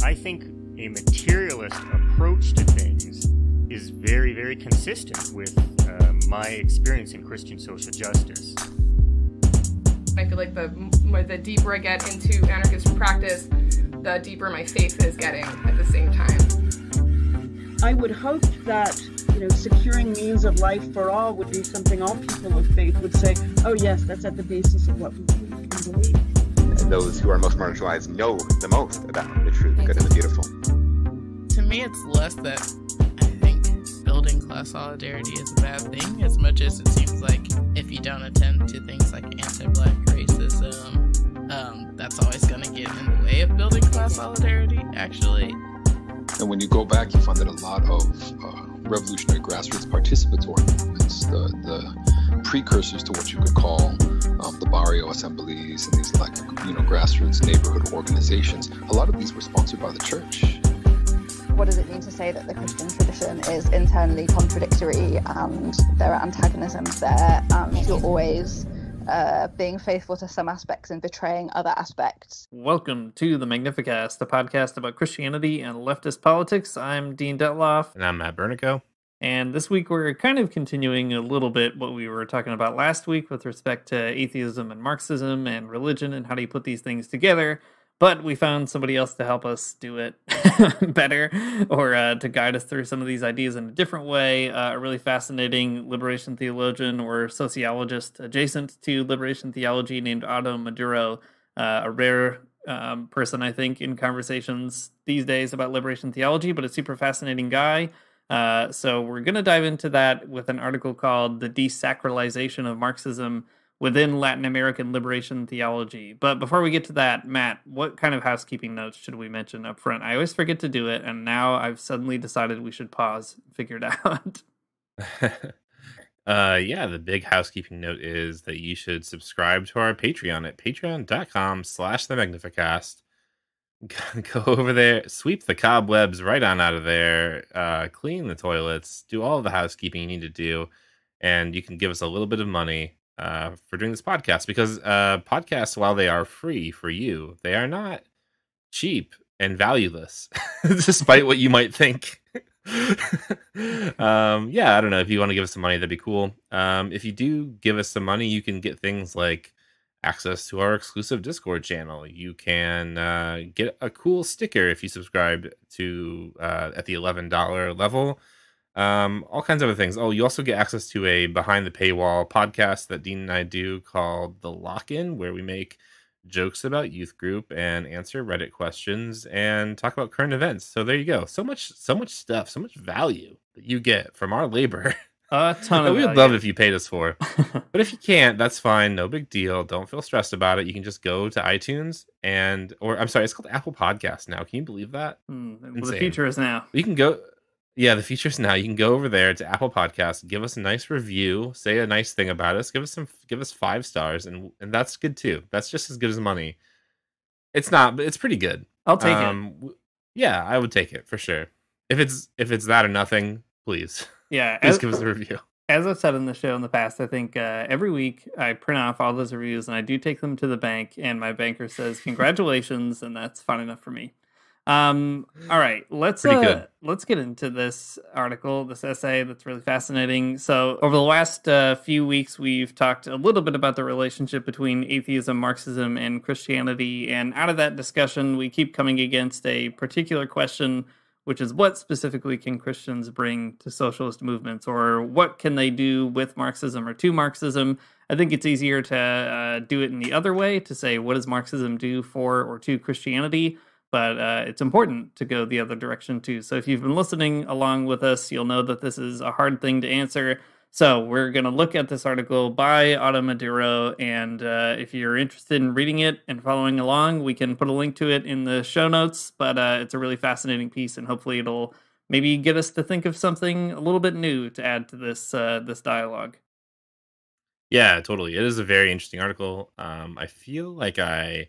I think a materialist approach to things is very, very consistent with my experience in Christian social justice. I feel like the deeper I get into anarchist practice, the deeper my faith is getting at the same time. I would hope that, securing means of life for all would be something all people of faith would say, oh yes, that's at the basis of what we believe. Those who are most marginalized know the most about the true, the good, and the beautiful. To me, it's less that I think building class solidarity is a bad thing, as much as it seems like if you don't attend to things like anti-Black racism, that's always going to get in the way of building class solidarity, actually. And when you go back, you find that a lot of revolutionary grassroots participatory movements, the precursors to what you could call the barrio assemblies and these grassroots neighborhood organizations, a lot of these were sponsored by the church. What does it mean to say that the Christian tradition is internally contradictory and there are antagonisms there and you're always being faithful to some aspects and betraying other aspects? Welcome to the Magnificast, a podcast about Christianity and leftist politics. I'm Dean Detloff. And I'm Matt Bernico. And this week we're kind of continuing a little bit what we were talking about last week with respect to atheism and Marxism and religion and how do you put these things together. But we found somebody else to help us do it better or to guide us through some of these ideas in a different way. A really fascinating liberation theologian or sociologist adjacent to liberation theology named Otto Maduro, a rare person, I think, in conversations these days about liberation theology, but a super fascinating guy. So we're going to dive into that with an article called The Desacralization of Marxism within Latin American Liberation Theology. But before we get to that, Matt, what kind of housekeeping notes should we mention up front? I always forget to do it, and now I've suddenly decided we should pause and figure it out. The big housekeeping note is that you should subscribe to our Patreon at patreon.com/the Magnificast. Go over there, sweep the cobwebs right on out of there, clean the toilets, do all the housekeeping you need to do, and you can give us a little bit of money for doing this podcast, because podcasts, while they are free for you, they are not cheap and valueless, despite what you might think. I don't know. If you want to give us some money, that'd be cool. If you do give us some money, you can get things like access to our exclusive Discord channel. You can get a cool sticker if you subscribe to at the $11 level. All kinds of other things. Oh, you also get access to a behind the paywall podcast that Dean and I do called The Lock-In, where we make jokes about youth group and answer Reddit questions and talk about current events. So there you go. So much stuff, so much value that you get from our labor. A ton of we would love if you paid us for. But if you can't, that's fine. No big deal. Don't feel stressed about it. You can just go to iTunes it's called Apple Podcasts now. Can you believe that? Well, the future is now. You can go. Yeah, the feature's now. You can go over there to Apple Podcasts, give us a nice review, say a nice thing about us, give us 5 stars, and that's good too. That's just as good as money. It's not, but it's pretty good. I'll take it. Yeah, I would take it for sure. If it's that or nothing, please. Yeah, please give us a review. As I've said in the show in the past, I think every week I print off all those reviews and I do take them to the bank, and my banker says congratulations, and that's fine enough for me. All right, let's get into this article, this essay that's really fascinating. So over the last few weeks, we've talked a little bit about the relationship between atheism, Marxism, and Christianity. And out of that discussion, we keep coming against a particular question, which is what specifically can Christians bring to socialist movements, or what can they do with Marxism or to Marxism? I think it's easier to do it in the other way, to say, what does Marxism do for or to Christianity? But it's important to go the other direction, too. So if you've been listening along with us, you'll know that this is a hard thing to answer. So we're going to look at this article by Otto Maduro, and if you're interested in reading it and following along, we can put a link to it in the show notes. But it's a really fascinating piece, and hopefully it'll maybe get us to think of something a little bit new to add to this this dialogue. Yeah, totally. It is a very interesting article. I feel like I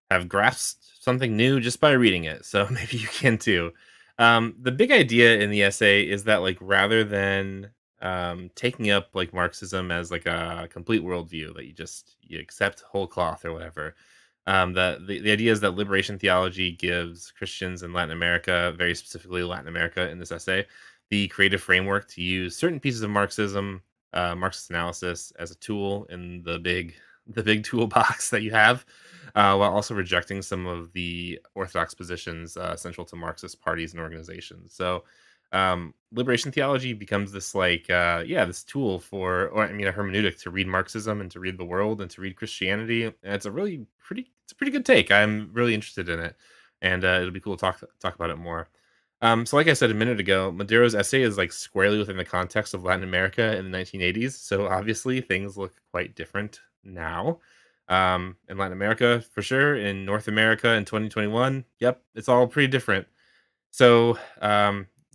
have grasped something new just by reading it, so maybe you can too. The big idea in the essay is that, like, rather than taking up like Marxism as like a complete worldview that you accept whole cloth or whatever, The idea is that liberation theology gives Christians in Latin America, very specifically Latin America in this essay, the creative framework to use certain pieces of Marxism, Marxist analysis as a tool in the big toolbox that you have, while also rejecting some of the orthodox positions central to Marxist parties and organizations. So liberation theology becomes this this tool or a hermeneutic to read Marxism and to read the world and to read Christianity. And it's a pretty good take. I'm really interested in it, and it'll be cool to talk about it more. So like I said a minute ago, Maduro's essay is like squarely within the context of Latin America in the 1980s. So obviously things look quite different now. In Latin America, for sure. In North America in 2021, yep, it's all pretty different. So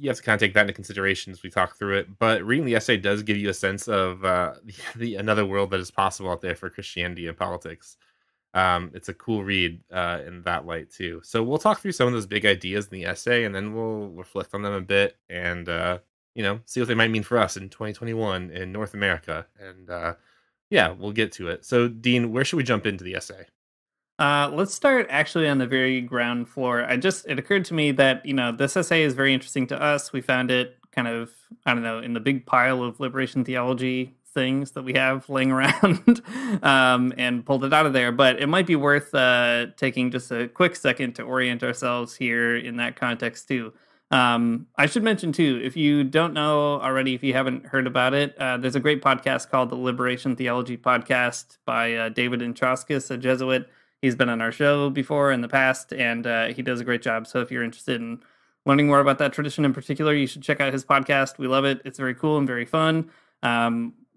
you have to kind of take that into consideration as we talk through it. But reading the essay does give you a sense of the another world that is possible out there for Christianity and politics. It's a cool read in that light too. So we'll talk through some of those big ideas in the essay, and then we'll reflect on them a bit and see what they might mean for us in 2021 in North America. And we'll get to it. So Dean, where should we jump into the essay? Let's start actually on the very ground floor. It occurred to me that, this essay is very interesting to us. We found it kind of, in the big pile of liberation theology things that we have laying around and pulled it out of there. But it might be worth taking just a quick second to orient ourselves here in that context too. I should mention too, if you don't know already, if you haven't heard about it, there's a great podcast called the Liberation Theology Podcast by David Introskis, a Jesuit. He's been on our show before in the past, and he does a great job. So if you're interested in learning more about that tradition in particular, you should check out his podcast. We love it. It's very cool and very fun.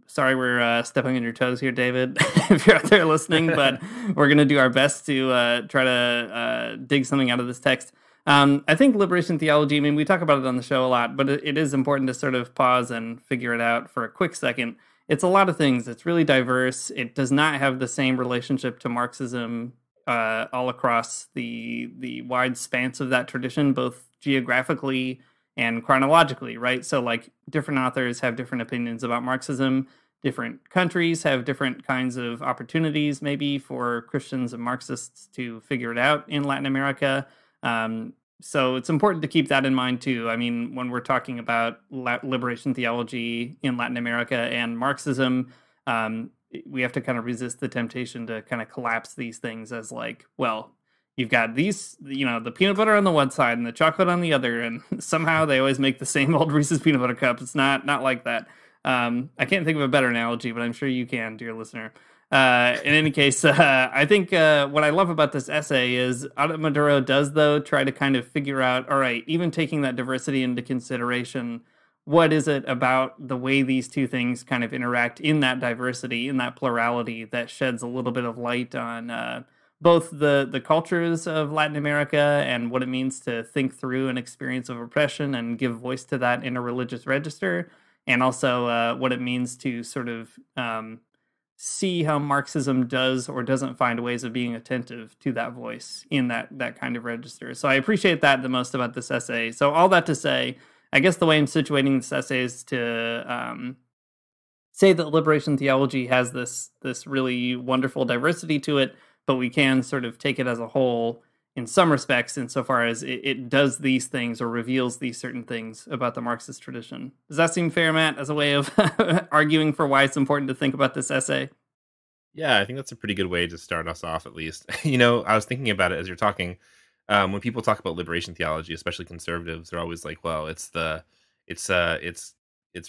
Sorry we're stepping on your toes here, David, if you're out there listening, but we're going to do our best to try to dig something out of this text. I think liberation theology, we talk about it on the show a lot, but it is important to sort of pause and figure it out for a quick second. It's a lot of things. It's really diverse. It does not have the same relationship to Marxism all across the wide spans of that tradition, both geographically and chronologically, right? So like different authors have different opinions about Marxism. Different countries have different kinds of opportunities maybe for Christians and Marxists to figure it out in Latin America. So it's important to keep that in mind too. When we're talking about liberation theology in Latin America and Marxism, we have to kind of resist the temptation to kind of collapse these things as like, well, you've got these, the peanut butter on the one side and the chocolate on the other, and somehow they always make the same old Reese's peanut butter cup. It's not like that. I can't think of a better analogy, but I'm sure you can, dear listener. In any case, I think what I love about this essay is Otto Maduro does, though, try to kind of figure out, all right, even taking that diversity into consideration, what is it about the way these two things kind of interact in that diversity, in that plurality, that sheds a little bit of light on both the cultures of Latin America and what it means to think through an experience of oppression and give voice to that in a religious register, and also what it means to sort of see how Marxism does or doesn't find ways of being attentive to that voice in that kind of register. So I appreciate that the most about this essay. So all that to say, I guess the way I'm situating this essay is to say that liberation theology has this really wonderful diversity to it, but we can sort of take it as a whole in some respects, insofar as it does these things or reveals these certain things about the Marxist tradition. Does that seem fair, Matt, as a way of arguing for why it's important to think about this essay? Yeah, I think that's a pretty good way to start us off, at least. I was thinking about it as you're talking. When people talk about liberation theology, especially conservatives, they're always like, "Well, it's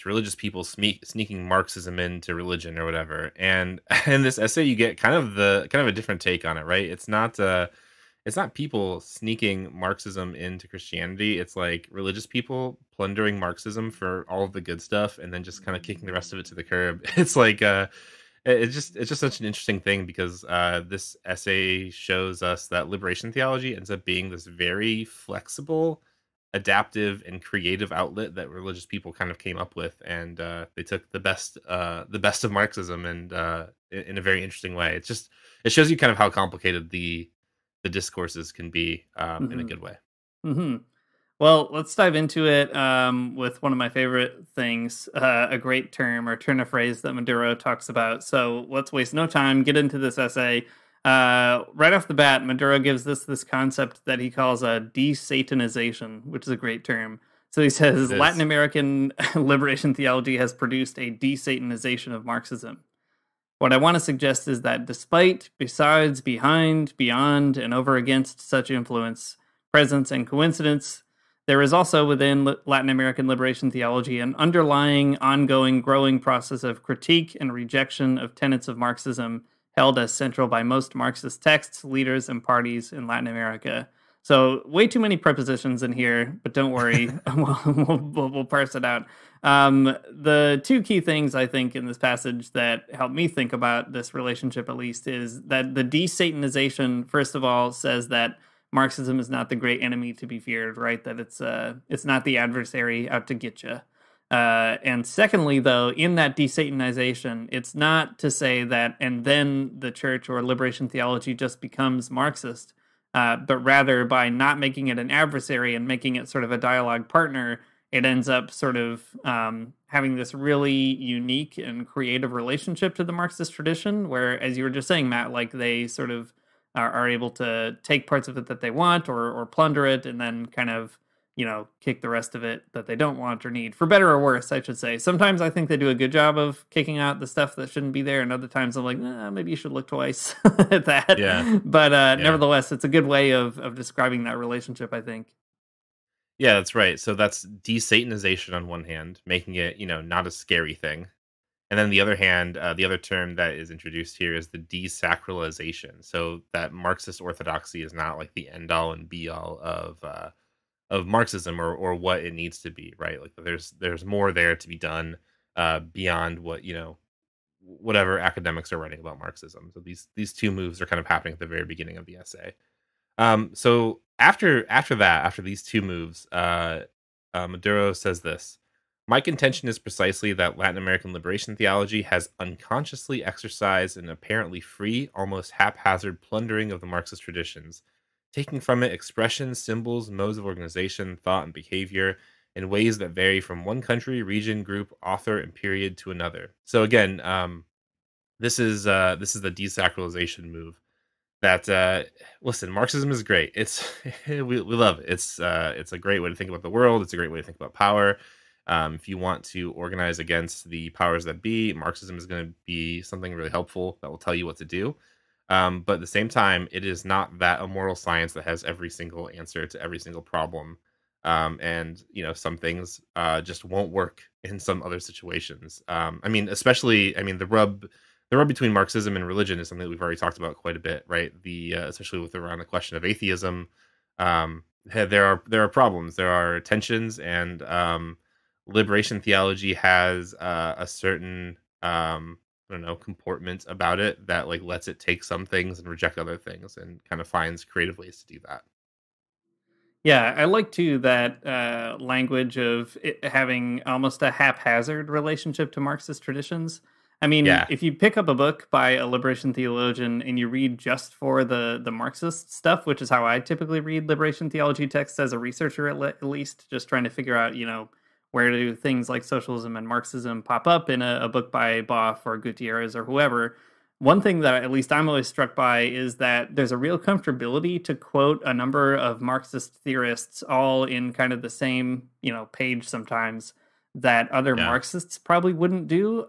religious people sneaking Marxism into religion or whatever." And in this essay, you get kind of a different take on it, right? It's not people sneaking Marxism into Christianity. It's like religious people plundering Marxism for all of the good stuff and then just kind of kicking the rest of it to the curb. It's like it's just such an interesting thing, because this essay shows us that liberation theology ends up being this very flexible, adaptive, and creative outlet that religious people kind of came up with, and they took the best of Marxism and in a very interesting way. It shows you kind of how complicated the discourses can be in a good way. Mm-hmm. Well, let's dive into it with one of my favorite things, a great term or turn of phrase that Maduro talks about. So let's waste no time, get into this essay. Right off the bat, Maduro gives this concept that he calls a de-Satanization, which is a great term. So he says Latin American Liberation Theology has produced a de-Satanization of Marxism. What I want to suggest is that despite, besides, behind, beyond, and over against such influence, presence, and coincidence, there is also within Latin American Liberation Theology an underlying, ongoing, growing process of critique and rejection of tenets of Marxism held as central by most Marxist texts, leaders, and parties in Latin America. So way too many prepositions in here, but don't worry, we'll parse it out. The two key things I think in this passage that help me think about this relationship at least is that the de-Satanization, first of all, says that Marxism is not the great enemy to be feared, right? That it's not the adversary out to get you. And secondly, though, in that de-Satanization, it's not to say that and then the church or liberation theology just becomes Marxist, but rather by not making it an adversary and making it sort of a dialogue partner, it ends up sort of having this really unique and creative relationship to the Marxist tradition, where, as you were just saying, Matt, like they sort of are able to take parts of it that they want or plunder it and then kind of, kick the rest of it that they don't want or need, for better or worse, I should say. Sometimes I think they do a good job of kicking out the stuff that shouldn't be there, and other times I'm like, maybe you should look twice at that. Yeah. But nevertheless, it's a good way of describing that relationship, I think. Yeah, that's right. So that's de-Satanization on one hand, making it, not a scary thing. And then the other hand, the other term that is introduced here is the desacralization. So that Marxist orthodoxy is not like the end all and be all of Marxism or what it needs to be, right? Like there's more there to be done beyond what whatever academics are writing about Marxism. So these two moves are kind of happening at the very beginning of the essay. So after these two moves, Maduro says this. My contention is precisely that Latin American liberation theology has unconsciously exercised an apparently free, almost haphazard plundering of the Marxist traditions, taking from it expressions, symbols, modes of organization, thought, and behavior in ways that vary from one country, region, group, author, and period to another. So again, this is the desacralization move. That listen, Marxism is great. It's we love it. It's a great way to think about the world. It's a great way to think about power. If you want to organize against the powers that be, Marxism is going to be something really helpful that will tell you what to do. But at the same time, it is not that immoral science that has every single answer to every single problem. And some things just won't work in some other situations. The rub between Marxism and religion is something that we've already talked about quite a bit, right? Especially with around the question of atheism, there are problems, there are tensions, and liberation theology has a certain comportment about it that like lets it take some things and reject other things, and kind of finds creative ways to do that. Yeah, I like too that language of it having almost a haphazard relationship to Marxist traditions. I mean, if you pick up a book by a liberation theologian and you read just for the Marxist stuff, which is how I typically read liberation theology texts as a researcher, at least, just trying to figure out, where do things like socialism and Marxism pop up in a book by Boff or Gutierrez or whoever. One thing that at least I'm always struck by is that there's a real comfortability to quote a number of Marxist theorists all in kind of the same, page sometimes, that other Marxists probably wouldn't do.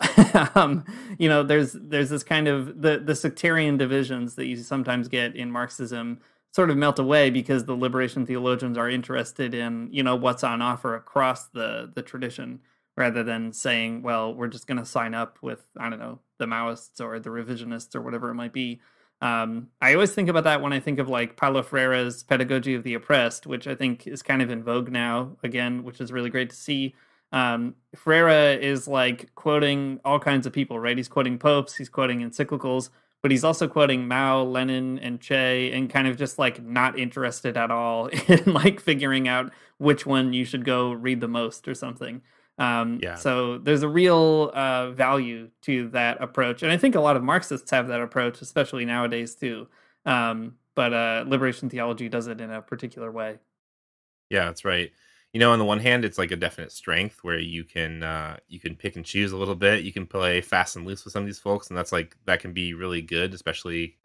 There's this kind of the sectarian divisions that you sometimes get in Marxism sort of melt away because the liberation theologians are interested in, what's on offer across the tradition, rather than saying, well, we're just going to sign up with, I don't know, the Maoists or the revisionists or whatever it might be. I always think about that when I think of like Paulo Freire's Pedagogy of the Oppressed, which I think is kind of in vogue now again, which is really great to see. Freire is like quoting all kinds of people, right? He's quoting popes, he's quoting encyclicals, but he's also quoting Mao, Lenin, and Che, and kind of just like not interested at all in like figuring out which one you should go read the most or something. So there's a real value to that approach. And I think a lot of Marxists have that approach, especially nowadays too. But liberation theology does it in a particular way. Yeah, that's right. On the one hand, it's like a definite strength where you can pick and choose a little bit. You can play fast and loose with some of these folks, and that can be really good, especially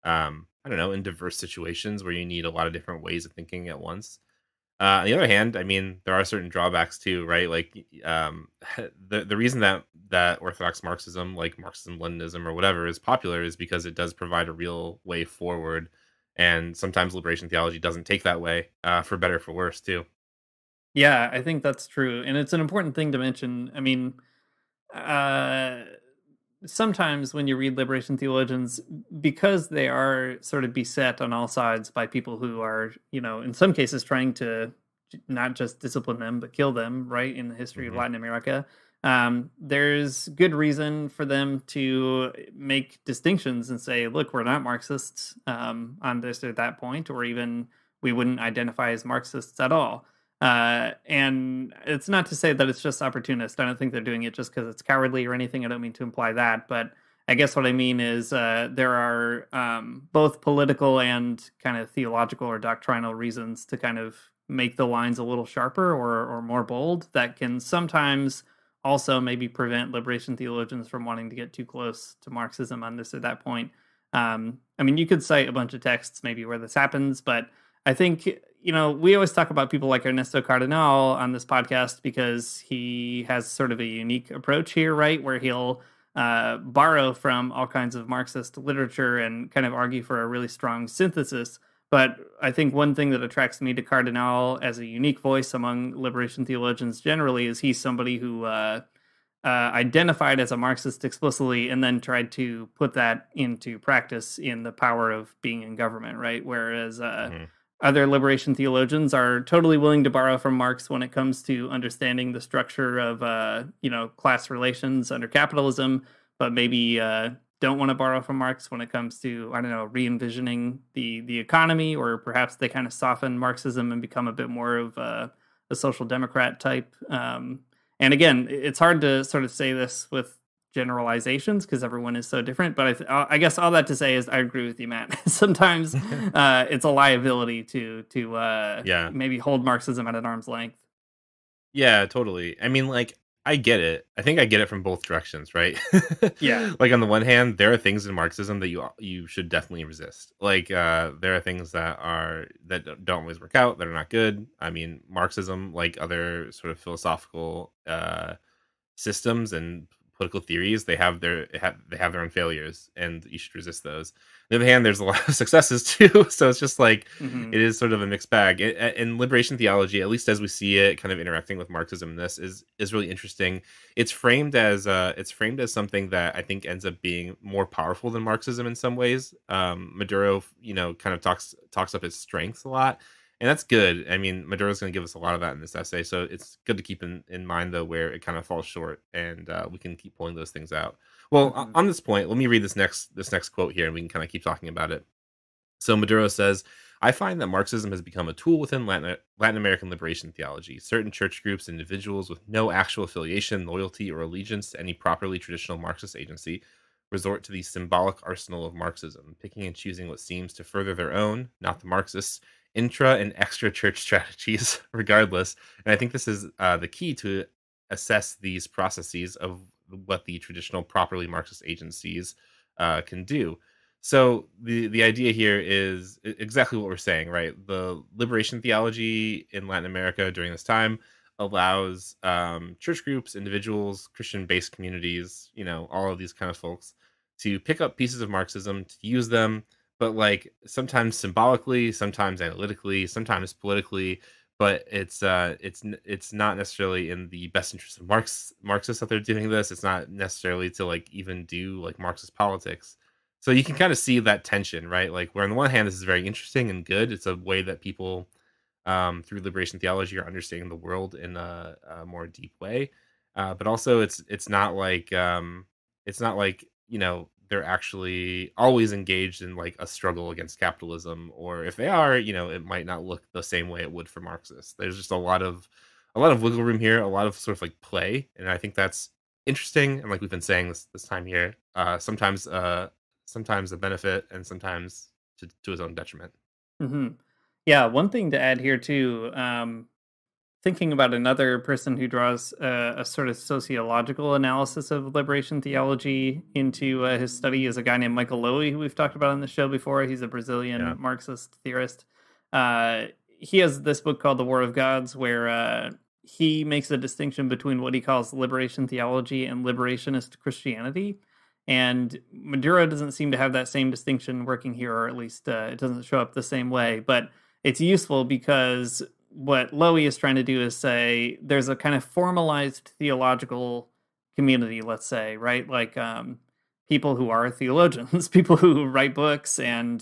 I don't know, in diverse situations where you need a lot of different ways of thinking at once. On the other hand, I mean, there are certain drawbacks too, right? Like, the reason that Orthodox Marxism, like Marxism-Leninism or whatever, is popular is because it does provide a real way forward, and sometimes liberation theology doesn't take that way, for better or for worse too. Yeah, I think that's true, and it's an important thing to mention. I mean, uh, sometimes when you read liberation theologians, because they are sort of beset on all sides by people who are, in some cases trying to not just discipline them but kill them, right? In the history of Hmm. Latin America, there's good reason for them to make distinctions and say, look, we're not Marxists on this or that point, or even we wouldn't identify as Marxists at all. And it's not to say that it's just opportunist. I don't think they're doing it just because it's cowardly or anything. I don't mean to imply that, but I guess what I mean is there are both political and kind of theological or doctrinal reasons to kind of make the lines a little sharper or more bold that can sometimes also maybe prevent liberation theologians from wanting to get too close to Marxism on this or that point. I mean, you could cite a bunch of texts maybe where this happens, but I think, we always talk about people like Ernesto Cardenal on this podcast because he has sort of a unique approach here, right? Where he'll borrow from all kinds of Marxist literature and kind of argue for a really strong synthesis. But I think one thing that attracts me to Cardenal as a unique voice among liberation theologians generally is he's somebody who identified as a Marxist explicitly and then tried to put that into practice in the power of being in government, right? Whereas Hmm. other liberation theologians are totally willing to borrow from Marx when it comes to understanding the structure of, class relations under capitalism, but maybe don't want to borrow from Marx when it comes to, I don't know, re-envisioning the economy, or perhaps they kind of soften Marxism and become a bit more of a social democrat type. And again, it's hard to sort of say this with generalizations because everyone is so different. But I guess all that to say is I agree with you, Matt. Sometimes it's a liability to Yeah. maybe hold Marxism at an arm's length. Yeah, totally. I mean, like, I get it. I think I get it from both directions, right? Yeah. Like, on the one hand, there are things in Marxism that you should definitely resist. Like, there are things that don't always work out, that are not good. I mean, Marxism, like other sort of philosophical systems and political theories, they have their own failures, and you should resist those. On the other hand, there's a lot of successes too, so it's just like Hmm. it is sort of a mixed bag. In liberation theology, at least as we see it, kind of interacting with Marxism, this is really interesting. It's framed as something that I think ends up being more powerful than Marxism in some ways. Maduro, kind of talks up its strengths a lot, and that's good. I mean, Maduro's going to give us a lot of that in this essay, so it's good to keep in mind, though, where it kind of falls short, and we can keep pulling those things out. Well, Hmm. on this point, let me read this next quote here, and we can kind of keep talking about it. So Maduro says, I find that Marxism has become a tool within Latin American liberation theology. Certain church groups and individuals with no actual affiliation, loyalty, or allegiance to any properly traditional Marxist agency resort to the symbolic arsenal of Marxism, picking and choosing what seems to further their own, not the Marxists, intra and extra church strategies, regardless. And I think this is the key to assess these processes of what the traditional properly Marxist agencies can do. So the idea here is exactly what we're saying, right? The liberation theology in Latin America during this time allows church groups, individuals, Christian-based communities, all of these kind of folks to pick up pieces of Marxism, to use them, but like sometimes symbolically, sometimes analytically, sometimes politically. But it's not necessarily in the best interest of Marxists that they're doing this. It's not necessarily to like even do like Marxist politics. So you can kind of see that tension, right? Like where on the one hand, this is very interesting and good. It's a way that people through liberation theology are understanding the world in a more deep way. But also it's not like they're actually always engaged in like a struggle against capitalism, or if they are, it might not look the same way it would for Marxists. There's just a lot of wiggle room here, a lot of sort of like play, and I think that's interesting. And like we've been saying this time here, sometimes a benefit and sometimes to his own detriment. Hmm. Yeah, one thing to add here too. thinking about another person who draws a sort of sociological analysis of liberation theology into his study is a guy named Michael Lowy, who we've talked about on the show before. He's a Brazilian Marxist theorist. He has this book called The War of Gods, where he makes a distinction between what he calls liberation theology and liberationist Christianity. And Maduro doesn't seem to have that same distinction working here, or at least it doesn't show up the same way. But it's useful because what Lowy is trying to do is say there's a kind of formalized theological community, let's say, right? Like people who are theologians, people who write books and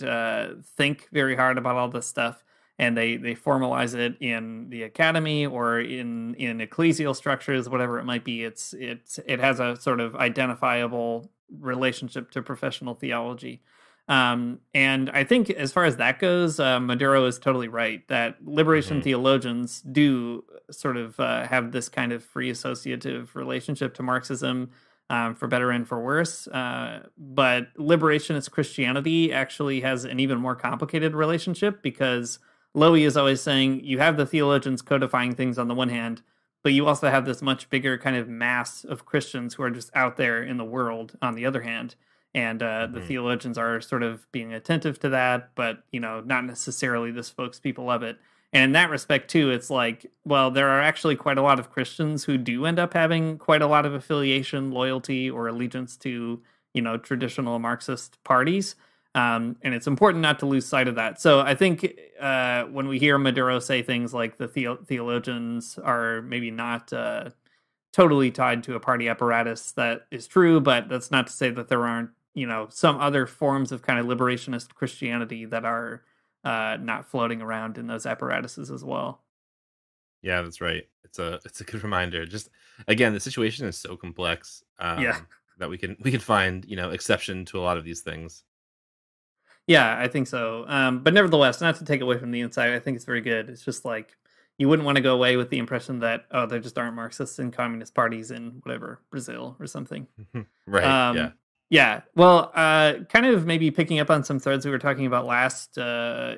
think very hard about all this stuff. And they formalize it in the academy or in ecclesial structures, whatever it might be. It has a sort of identifiable relationship to professional theology. And I think as far as that goes, Maduro is totally right that liberation theologians do sort of have this kind of free associative relationship to Marxism, for better and for worse. But liberationist Christianity actually has an even more complicated relationship, because Lowy is always saying you have the theologians codifying things on the one hand, but you also have this much bigger kind of mass of Christians who are just out there in the world on the other hand. And the theologians are sort of being attentive to that, but, not necessarily the spokespeople of it. And in that respect, too, it's like, well, there are actually quite a lot of Christians who do end up having quite a lot of affiliation, loyalty, or allegiance to, traditional Marxist parties. And it's important not to lose sight of that. So I think when we hear Maduro say things like the theologians are maybe not totally tied to a party apparatus, that is true, but that's not to say that there aren't, some other forms of kind of liberationist Christianity that are not floating around in those apparatuses as well. Yeah, that's right. It's a good reminder. Just again, the situation is so complex that we can find, exception to a lot of these things. Yeah, I think so. But nevertheless, not to take away from the insight, I think it's very good. It's just like, you wouldn't want to go away with the impression that, there just aren't Marxists and communist parties in whatever, Brazil or something. Right, Yeah. Well, kind of maybe picking up on some threads we were talking about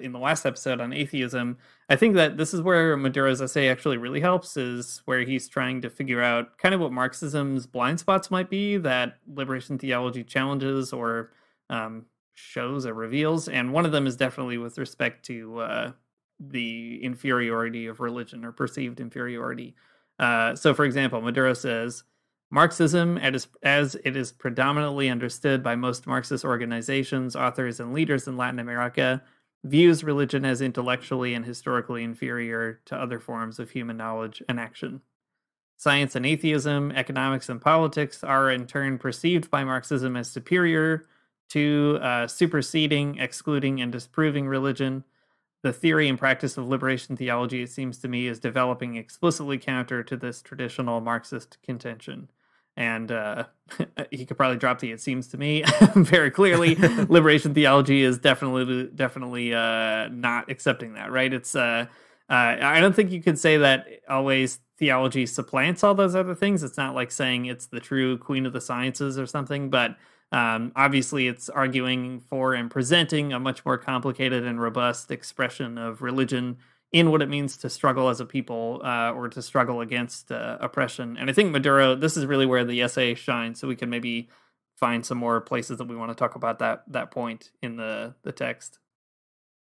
in the last episode on atheism, I think that this is where Maduro's essay actually really helps, is where he's trying to figure out kind of what Marxism's blind spots might be that liberation theology challenges or shows or reveals. And one of them is definitely with respect to the inferiority of religion, or perceived inferiority. So, for example, Maduro says, Marxism, as it is predominantly understood by most Marxist organizations, authors, and leaders in Latin America, views religion as intellectually and historically inferior to other forms of human knowledge and action. Science and atheism, economics and politics are in turn perceived by Marxism as superior to superseding, excluding, and disproving religion. The theory and practice of liberation theology, it seems to me, is developing explicitly counter to this traditional Marxist contention. And he could probably drop the "it seems to me" very clearly. Liberation theology is definitely not accepting that, right? It's I don't think you could say that always theology supplants all those other things. It's not like saying it's the true queen of the sciences or something, but obviously it's arguing for and presenting a much more complicated and robust expression of religion in what it means to struggle as a people, or to struggle against oppression. And I think Maduro, this is really where the essay shines, so we can maybe find some more places that we want to talk about that point in the text.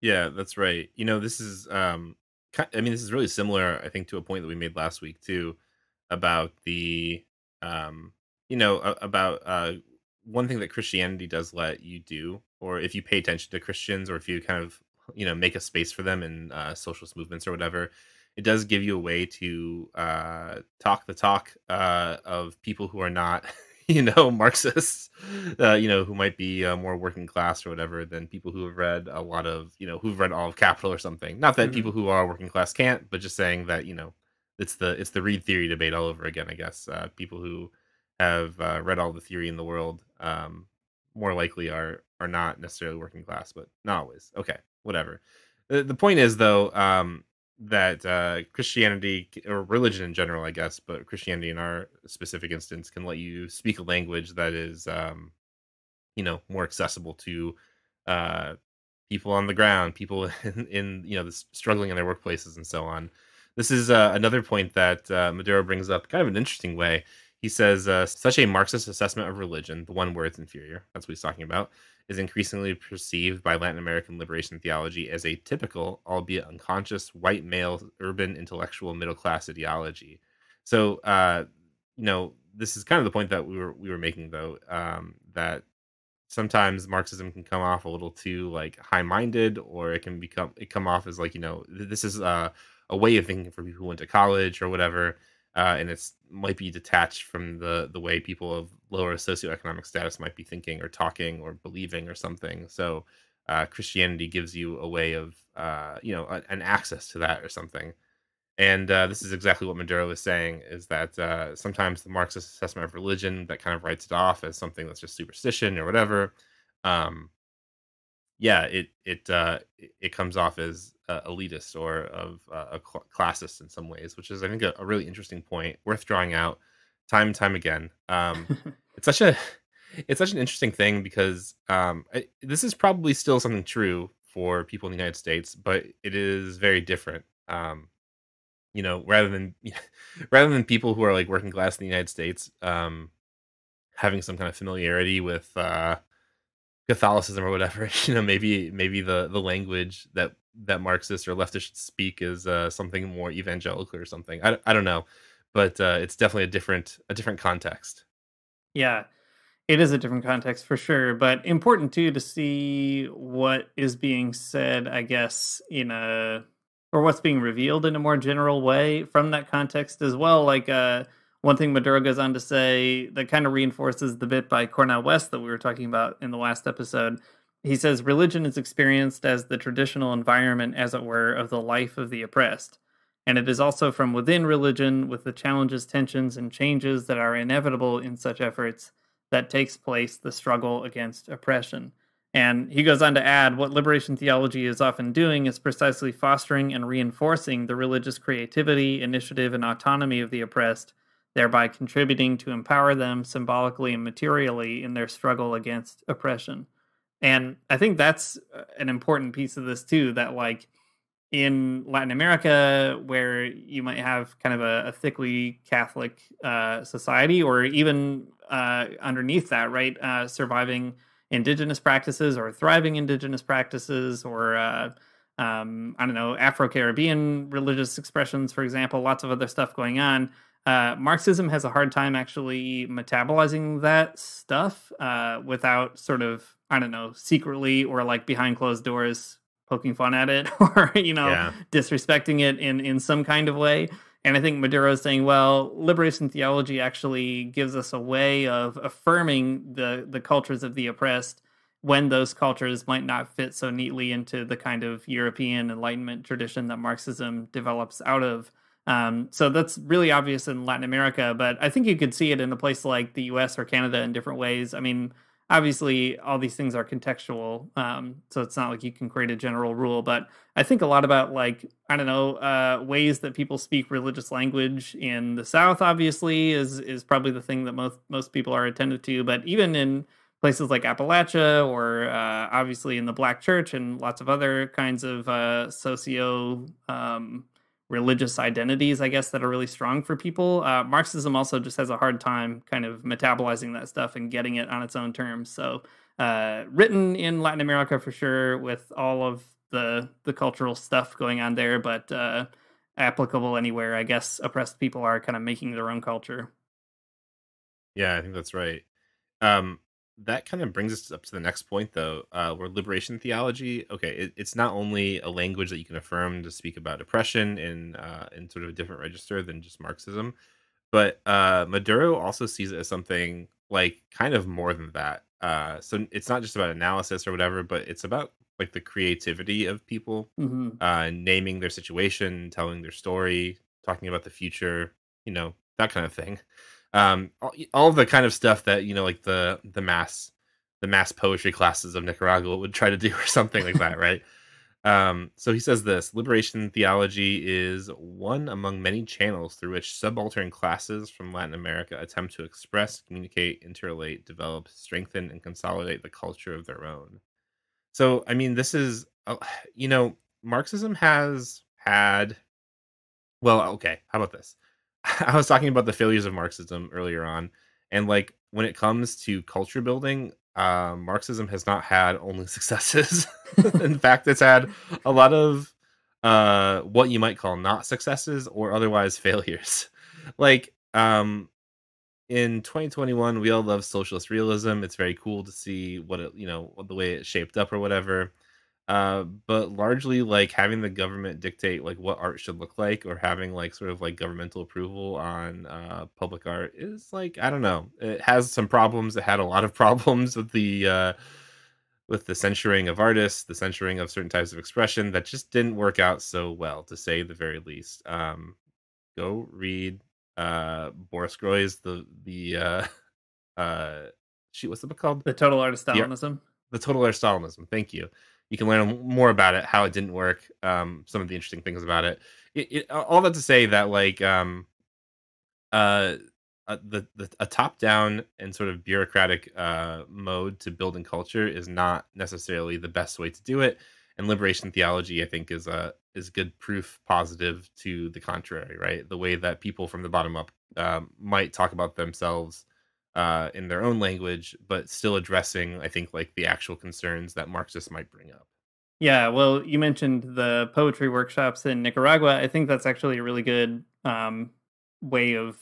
Yeah, that's right. This is this is really similar, I think, to a point that we made last week too, about the about one thing that Christianity does let you do, or if you pay attention to Christians, or if you kind of make a space for them in socialist movements or whatever, it does give you a way to talk the talk of people who are not Marxists, who might be more working class or whatever, than people who have read a lot of who've read all of Capital or something. Not that people who are working class can't, but just saying that it's the Reed theory debate all over again, I guess. People who have read all the theory in the world more likely are not necessarily working class, but not always. Okay, whatever. The point is, though, that Christianity, or religion in general, I guess, but Christianity in our specific instance, can let you speak a language that is, more accessible to people on the ground, people in struggling in their workplaces and so on. This is another point that Maduro brings up, kind of an interesting way. He says, such a Marxist assessment of religion, the one where it's inferior, that's what he's talking about, is increasingly perceived by Latin American liberation theology as a typical, albeit unconscious, white male, urban, intellectual, middle class ideology. So, this is kind of the point that we were making, though, that sometimes Marxism can come off a little too like high-minded, or it come off as like, this is a way of thinking for people who went to college or whatever, and it's might be detached from the way people of lower socioeconomic status might be thinking or talking or believing or something. So Christianity gives you a way of an access to that or something. And this is exactly what Maduro was saying, is that sometimes the Marxist assessment of religion that kind of writes it off as something that's just superstition or whatever. Um, yeah, it comes off as elitist or of classist in some ways, which is, I think, a really interesting point worth drawing out time and time again. It's such a it's such an interesting thing because this is probably still something true for people in the United States, but it is very different. Rather than rather than people who are like working class in the United States, having some kind of familiarity with Catholicism or whatever, maybe the language that Marxists or leftists speak is something more evangelical or something. I don't know, but it's definitely a different context. Yeah, it is a different context for sure, but important too to see what is being said, I guess, or what's being revealed in a more general way from that context as well. Like one thing Maduro goes on to say that kind of reinforces the bit by Cornel West that we were talking about in the last episode. He says religion is experienced as the traditional environment, as it were, of the life of the oppressed. And it is also from within religion, with the challenges, tensions, and changes that are inevitable in such efforts, that takes place the struggle against oppression. And he goes on to add, what liberation theology is often doing is precisely fostering and reinforcing the religious creativity, initiative, and autonomy of the oppressed, thereby contributing to empower them symbolically and materially in their struggle against oppression. And I think that's an important piece of this too, that like in Latin America, where you might have kind of a thickly Catholic society, or even underneath that, right, surviving indigenous practices or thriving indigenous practices, or I don't know, Afro-Caribbean religious expressions, for example, lots of other stuff going on. Marxism has a hard time actually metabolizing that stuff without sort of, I don't know, secretly or like behind closed doors poking fun at it, or Yeah. disrespecting it in some kind of way. And I think Maduro is saying, well, liberation theology actually gives us a way of affirming the cultures of the oppressed when those cultures might not fit so neatly into the kind of European Enlightenment tradition that Marxism develops out of. So that's really obvious in Latin America, but I think you could see it in a place like the US or Canada in different ways. I mean, obviously all these things are contextual, so it's not like you can create a general rule, but I think a lot about, like, I don't know, ways that people speak religious language in the South obviously is probably the thing that most people are attentive to, but even in places like Appalachia, or obviously in the Black church and lots of other kinds of socio religious identities, I guess, that are really strong for people. Marxism also just has a hard time kind of metabolizing that stuff and getting it on its own terms. So written in Latin America for sure, with all of the cultural stuff going on there, but applicable anywhere. I guess oppressed people are kind of making their own culture. Yeah, I think that's right. Um, that kind of brings us up to the next point, though, where liberation theology. Okay, it's not only a language that you can affirm to speak about oppression in sort of a different register than just Marxism, but Maduro also sees it as something like kind of more than that. So it's not just about analysis or whatever, but it's about like the creativity of people, Hmm. naming their situation, telling their story, talking about the future, that kind of thing. All of the kind of stuff that like the mass poetry classes of Nicaragua would try to do, or something like that, right? So he says this: liberation theology is one among many channels through which subaltern classes from Latin America attempt to express, communicate, interrelate, develop, strengthen, and consolidate the culture of their own. So, I mean, this is, Marxism has had Well, okay. How about this? I was talking about the failures of Marxism earlier on, and like when it comes to culture building, Marxism has not had only successes. In fact, it's had a lot of what you might call not successes or otherwise failures. Like in 2021, we all love socialist realism. It's very cool to see what it, the way it shaped up or whatever. But largely, like having the government dictate like what art should look like, or having like sort of like governmental approval on public art is like, I don't know. It has some problems. It had a lot of problems with the censoring of artists, the censoring of certain types of expression that just didn't work out so well, to say the very least. Go read Boris Groy's uh shoot, what's the book called? The Total Art of Stalinism. The Total Art of Stalinism. Thank you. You can learn more about it, how it didn't work, some of the interesting things about it. All that to say that like uh, a top down and sort of bureaucratic mode to building culture is not necessarily the best way to do it. And liberation theology, I think, is good proof positive to the contrary. Right, the way that people from the bottom up might talk about themselves in their own language, but still addressing, I think, like the actual concerns that Marxists might bring up. Yeah, well, you mentioned the poetry workshops in Nicaragua. I think that's actually a really good way of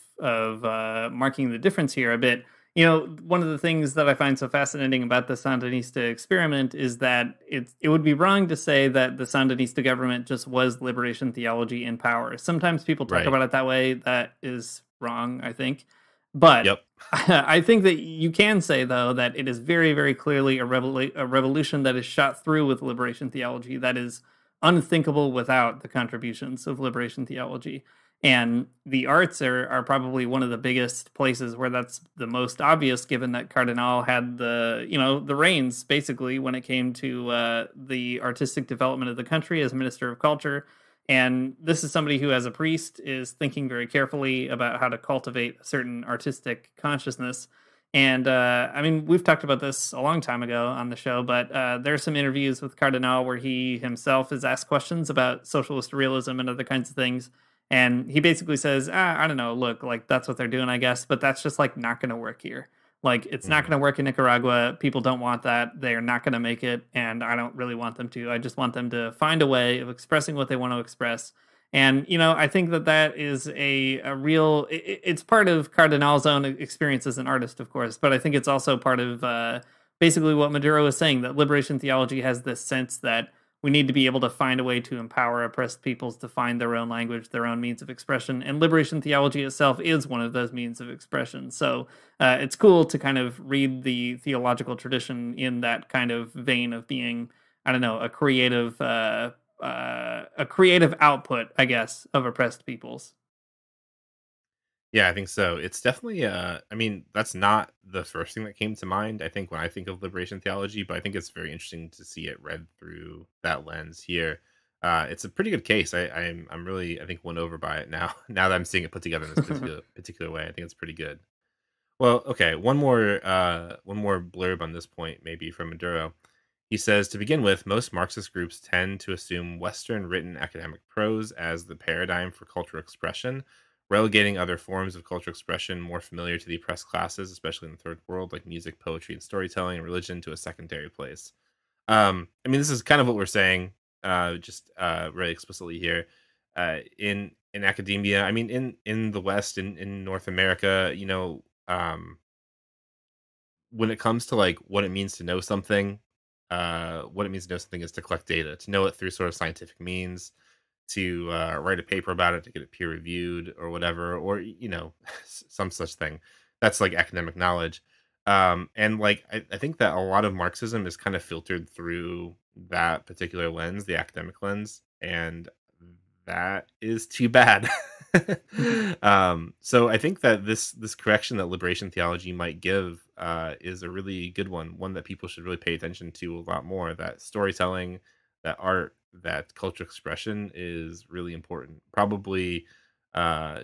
marking the difference here a bit. You know, one of the things that I find so fascinating about the Sandinista experiment is that it would be wrong to say that the Sandinista government just was liberation theology in power. Sometimes people talk about it that way. That is wrong, I think. But I think that you can say, though, that it is very, very clearly a revolution that is shot through with liberation theology that is unthinkable without the contributions of liberation theology. And the arts are probably one of the biggest places where that's the most obvious, given that Cardinal had the reins, basically, when it came to the artistic development of the country as Minister of Culture. And this is somebody who, as a priest, is thinking very carefully about how to cultivate a certain artistic consciousness. And I mean, we've talked about this a long time ago on the show, but there are some interviews with Cardinal where he himself is asked questions about socialist realism and other kinds of things. And he basically says, I don't know, look, like that's what they're doing, I guess, but that's just like not going to work here. Like, it's not going to work in Nicaragua. People don't want that. They're not going to make it, and I don't really want them to. I just want them to find a way of expressing what they want to express. And, you know, I think that is a real... It's part of Cardinal's own experience as an artist, of course, but I think it's also part of basically what Maduro is saying, that liberation theology has this sense that we need to be able to find a way to empower oppressed peoples to find their own language, their own means of expression. And liberation theology itself is one of those means of expression. So it's cool to kind of read the theological tradition in that kind of vein of being, I don't know, a creative output, I guess, of oppressed peoples. Yeah, I think so. It's definitely, I mean, that's not the first thing that came to mind, I think, when I think of liberation theology, but I think it's very interesting to see it read through that lens here. It's a pretty good case. I'm really, I think, won over by it now. Now that I'm seeing it put together in this particular way, I think it's pretty good. Well, okay, one more blurb on this point, maybe from Maduro. He says, to begin with, most Marxist groups tend to assume Western written academic prose as the paradigm for cultural expression, relegating other forms of cultural expression more familiar to the oppressed classes, especially in the third world, like music, poetry, and storytelling, and religion, to a secondary place. I mean, this is kind of what we're saying, just really explicitly here. In academia, I mean, in the West, in North America, you know, when it comes to like what it means to know something, what it means to know something is to collect data, to know it through sort of scientific means, to write a paper about it, to get it peer reviewed or whatever, or you know, some such thing. That's like academic knowledge. And like I think that a lot of Marxism is kind of filtered through that particular lens, the academic lens, and that is too bad. So I think that this correction that liberation theology might give is a really good one that people should really pay attention to a lot more. That storytelling, that art, that cultural expression is really important. Probably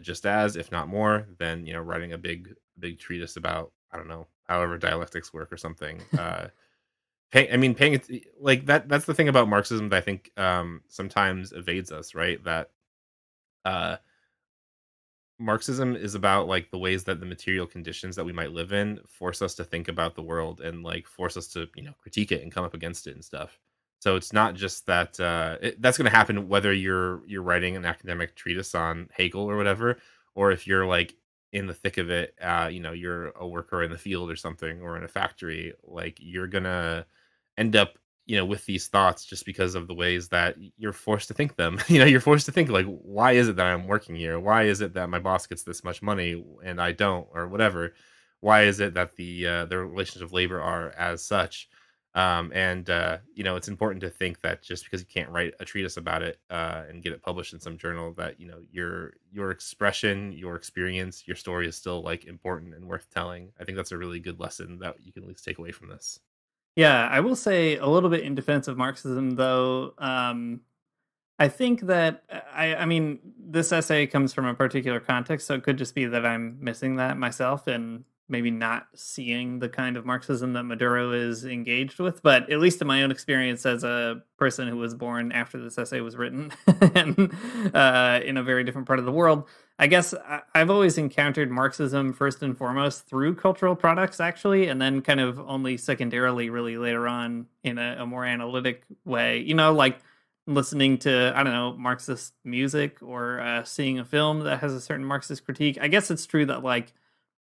just as, if not more, than, you know, writing a big treatise about, I don't know, however dialectics work or something. Paying it like that. That's the thing about Marxism that I think sometimes evades us, right? That uh, Marxism is about like the ways that the material conditions that we might live in force us to think about the world and like force us to critique it and come up against it and stuff. So it's not just that that's going to happen whether you're writing an academic treatise on Hegel or whatever, or if you're like in the thick of it, you're a worker in the field or something or in a factory, like you're gonna end up with these thoughts just because of the ways that you're forced to think them. You're forced to think like, why is it that I'm working here? Why is it that my boss gets this much money and I don't, or whatever? Why is it that the relations of labor are as such? It's important to think that just because you can't write a treatise about it and get it published in some journal, that your expression, your experience, your story is still like important and worth telling. I think that's a really good lesson that you can at least take away from this. Yeah, I will say a little bit in defense of Marxism, though. I think that I mean, this essay comes from a particular context, so it could just be that I'm missing that myself and maybe not seeing the kind of Marxism that Maduro is engaged with. But at least in my own experience as a person who was born after this essay was written and in a very different part of the world, I guess I've always encountered Marxism first and foremost through cultural products, actually, and then kind of only secondarily, really later on in a more analytic way. Like listening to, I don't know, Marxist music or seeing a film that has a certain Marxist critique. I guess it's true that, like,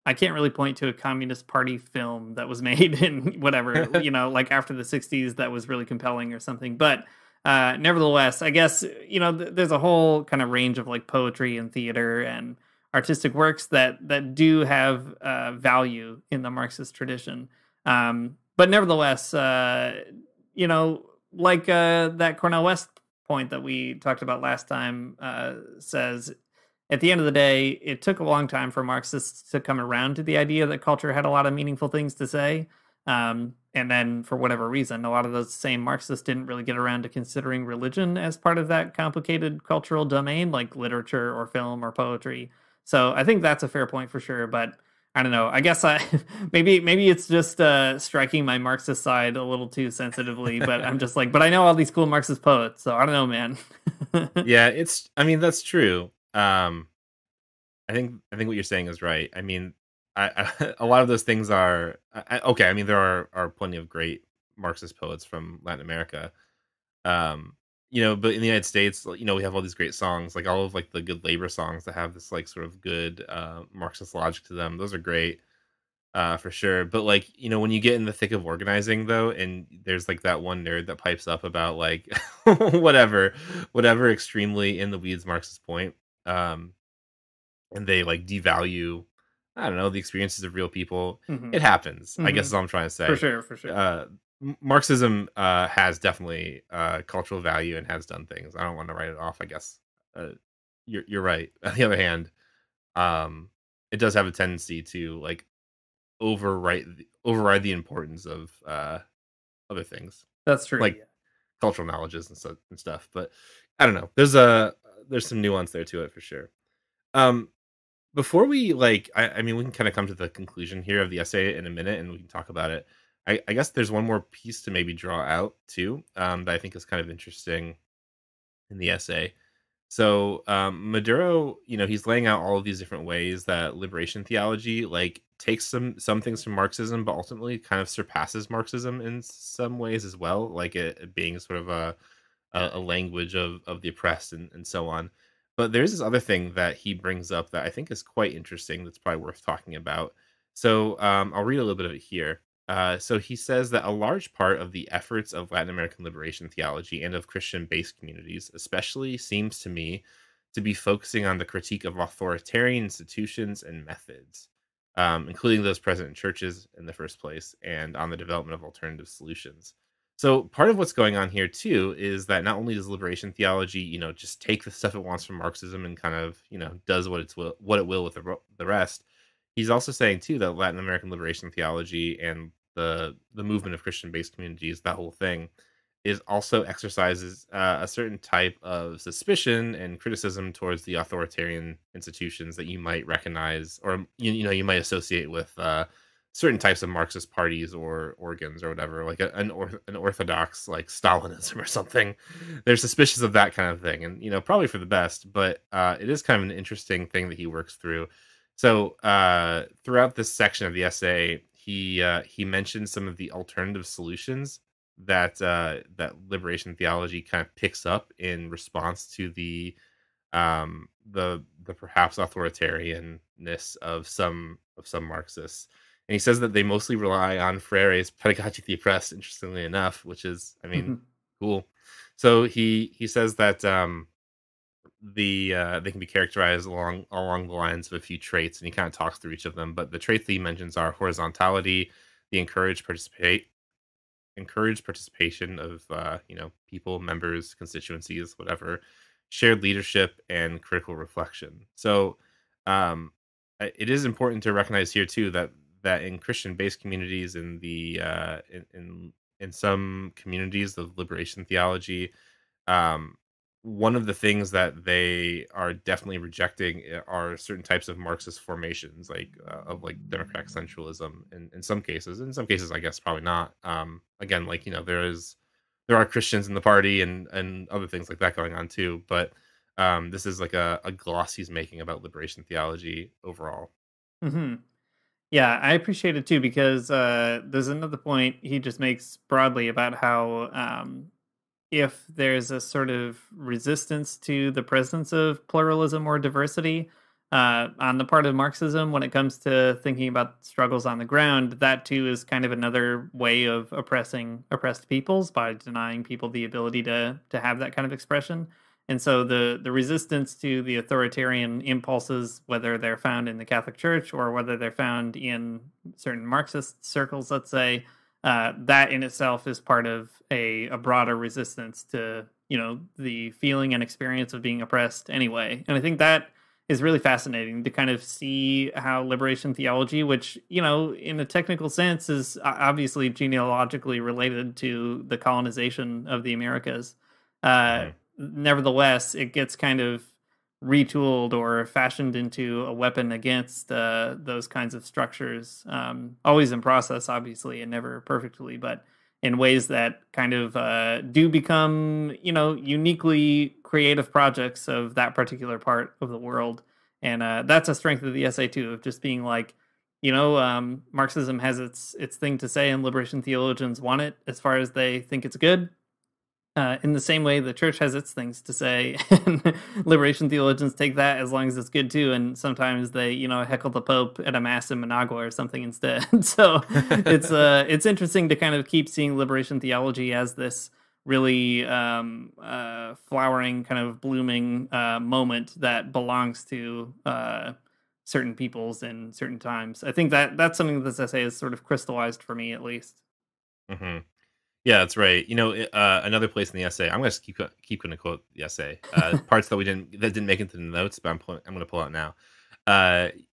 I can't really point to a Communist Party film that was made in whatever, like after the 60s that was really compelling or something. But nevertheless, I guess, there's a whole kind of range of like poetry and theater and artistic works that do have value in the Marxist tradition. But nevertheless, like that Cornel West point that we talked about last time says, at the end of the day, it took a long time for Marxists to come around to the idea that culture had a lot of meaningful things to say. And then, for whatever reason, a lot of those same Marxists didn't really get around to considering religion as part of that complicated cultural domain, like literature or film or poetry. So I think that's a fair point for sure. But I don't know. I guess maybe it's just striking my Marxist side a little too sensitively. But I'm just like, but I know all these cool Marxist poets, so I don't know, man. Yeah, that's true. I think what you're saying is right. I mean, a lot of those things are okay. I mean, there are plenty of great Marxist poets from Latin America. But in the United States, we have all these great songs, like all of like the good labor songs that have this like sort of good Marxist logic to them. Those are great, for sure. But like, when you get in the thick of organizing though, and there's like that one nerd that pipes up about like whatever extremely in the weeds Marxist point, and they like devalue, I don't know, the experiences of real people. Mm-hmm. It happens. Mm-hmm. I guess is all I'm trying to say. For sure. Marxism has definitely cultural value and has done things. I don't want to write it off, I guess. You're right. On the other hand, it does have a tendency to like override the importance of other things. That's true. Like cultural knowledges and stuff. But I don't know. There's some nuance there to it for sure. Before we I mean, we can kind of come to the conclusion here of the essay in a minute, and we can talk about it. I guess there's one more piece to maybe draw out too, that I think is kind of interesting in the essay. So Maduro, he's laying out all of these different ways that liberation theology like takes some things from Marxism, but ultimately kind of surpasses Marxism in some ways as well, like it being sort of a language of the oppressed and so on. But there's this other thing that he brings up that I think is quite interesting that's probably worth talking about. So I'll read a little bit of it here. So he says that a large part of the efforts of Latin American liberation theology and of Christian-based communities especially seems to me to be focusing on the critique of authoritarian institutions and methods, including those present in churches in the first place, and on the development of alternative solutions. So part of what's going on here too is that not only does liberation theology, just take the stuff it wants from Marxism and kind of, does what it will with the rest. He's also saying too that Latin American liberation theology and the movement of Christian-based communities, that whole thing, is also exercises a certain type of suspicion and criticism towards the authoritarian institutions that you might recognize or you might associate with certain types of Marxist parties or organs or whatever, like an orthodox like Stalinism or something. They're suspicious of that kind of thing, and probably for the best. But it is kind of an interesting thing that he works through. So throughout this section of the essay, he mentions some of the alternative solutions that that liberation theology kind of picks up in response to the perhaps authoritarianness of some Marxists. And he says that they mostly rely on Freire's pedagogy of the oppressed, interestingly enough, which is, I mean, cool. So he says that they can be characterized along the lines of a few traits, and he kind of talks through each of them. But the traits that he mentions are horizontality, the encouraged participation of people, members, constituencies, whatever, shared leadership, and critical reflection. So it is important to recognize here too that in Christian-based communities, in the in some communities of liberation theology, one of the things that they are definitely rejecting are certain types of Marxist formations, of democratic centralism. In some cases, I guess probably not. Again, there are Christians in the party and other things like that going on too. But this is like a gloss he's making about liberation theology overall. Mm-hmm. Yeah, I appreciate it too, because there's another point he just makes broadly about how if there's a sort of resistance to the presence of pluralism or diversity on the part of Marxism when it comes to thinking about struggles on the ground, that too is kind of another way of oppressing oppressed peoples by denying people the ability to have that kind of expression. And so the resistance to the authoritarian impulses, whether they're found in the Catholic Church or whether they're found in certain Marxist circles, let's say, that in itself is part of a broader resistance to, the feeling and experience of being oppressed anyway. And I think that is really fascinating to kind of see how liberation theology, which, in a technical sense is obviously genealogically related to the colonization of the Americas. Nevertheless, it gets kind of retooled or fashioned into a weapon against those kinds of structures, always in process, obviously, and never perfectly, but in ways that kind of do become, uniquely creative projects of that particular part of the world. And that's a strength of the essay, too, of just being like, Marxism has its thing to say, and liberation theologians want it as far as they think it's good. In the same way, the church has its things to say, and liberation theologians take that as long as it's good too. And sometimes they, heckle the Pope at a mass in Managua or something instead. So it's interesting to kind of keep seeing liberation theology as this really flowering, kind of blooming moment that belongs to certain peoples in certain times. I think that's something that this essay has sort of crystallized for me, at least. Mm-hmm. Yeah, that's right. Another place in the essay, I'm going to keep going to quote the essay. Parts that didn't make it to the notes, but I'm going to pull out now.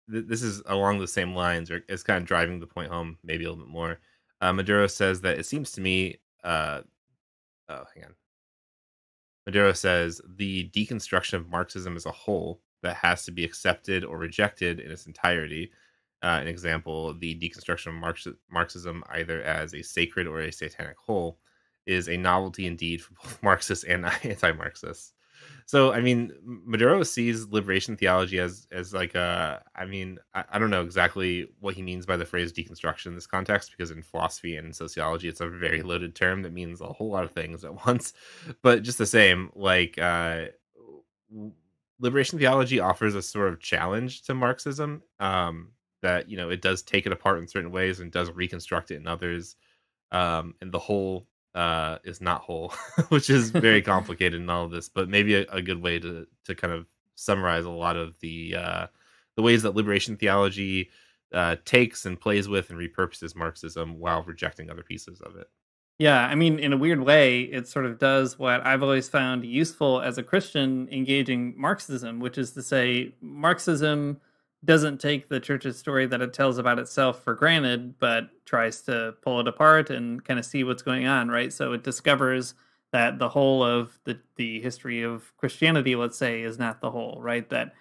This is along the same lines, or it's kind of driving the point home maybe a little bit more. Maduro says that it seems to me. Hang on. Maduro says the deconstruction of Marxism as a whole that has to be accepted or rejected in its entirety. An example, the deconstruction of Marxism, either as a sacred or a satanic whole, is a novelty indeed for both Marxists and anti-Marxists. So, I mean, Maduro sees liberation theology as like I don't know exactly what he means by the phrase deconstruction in this context, because in philosophy and sociology, it's a very loaded term that means a whole lot of things at once. But just the same, liberation theology offers a sort of challenge to Marxism. That it does take it apart in certain ways and does reconstruct it in others, and the whole is not whole, which is very complicated in all of this. But maybe a good way to kind of summarize a lot of the ways that liberation theology takes and plays with and repurposes Marxism while rejecting other pieces of it. Yeah, I mean, in a weird way, it sort of does what I've always found useful as a Christian engaging Marxism, which is to say, Marxism doesn't take the church's story that it tells about itself for granted, but tries to pull it apart and kind of see what's going on, right? So it discovers that the whole of the history of Christianity, let's say, is not the whole, right? That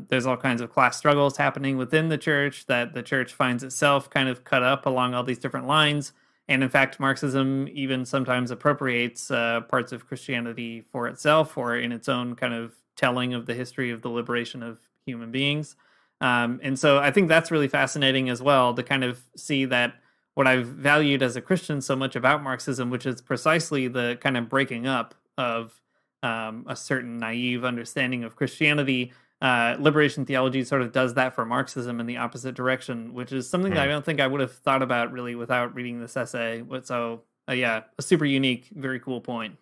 There's all kinds of class struggles happening within the church, that the church finds itself kind of cut up along all these different lines. And in fact, Marxism even sometimes appropriates parts of Christianity for itself, or in its own kind of telling of the history of the liberation of human beings. And so I think that's really fascinating as well, to kind of see that what I've valued as a Christian so much about Marxism, which is precisely the kind of breaking up of a certain naive understanding of Christianity. Liberation theology sort of does that for Marxism in the opposite direction, which is something that I don't think I would have thought about really without reading this essay. So, yeah, a super unique, very cool point.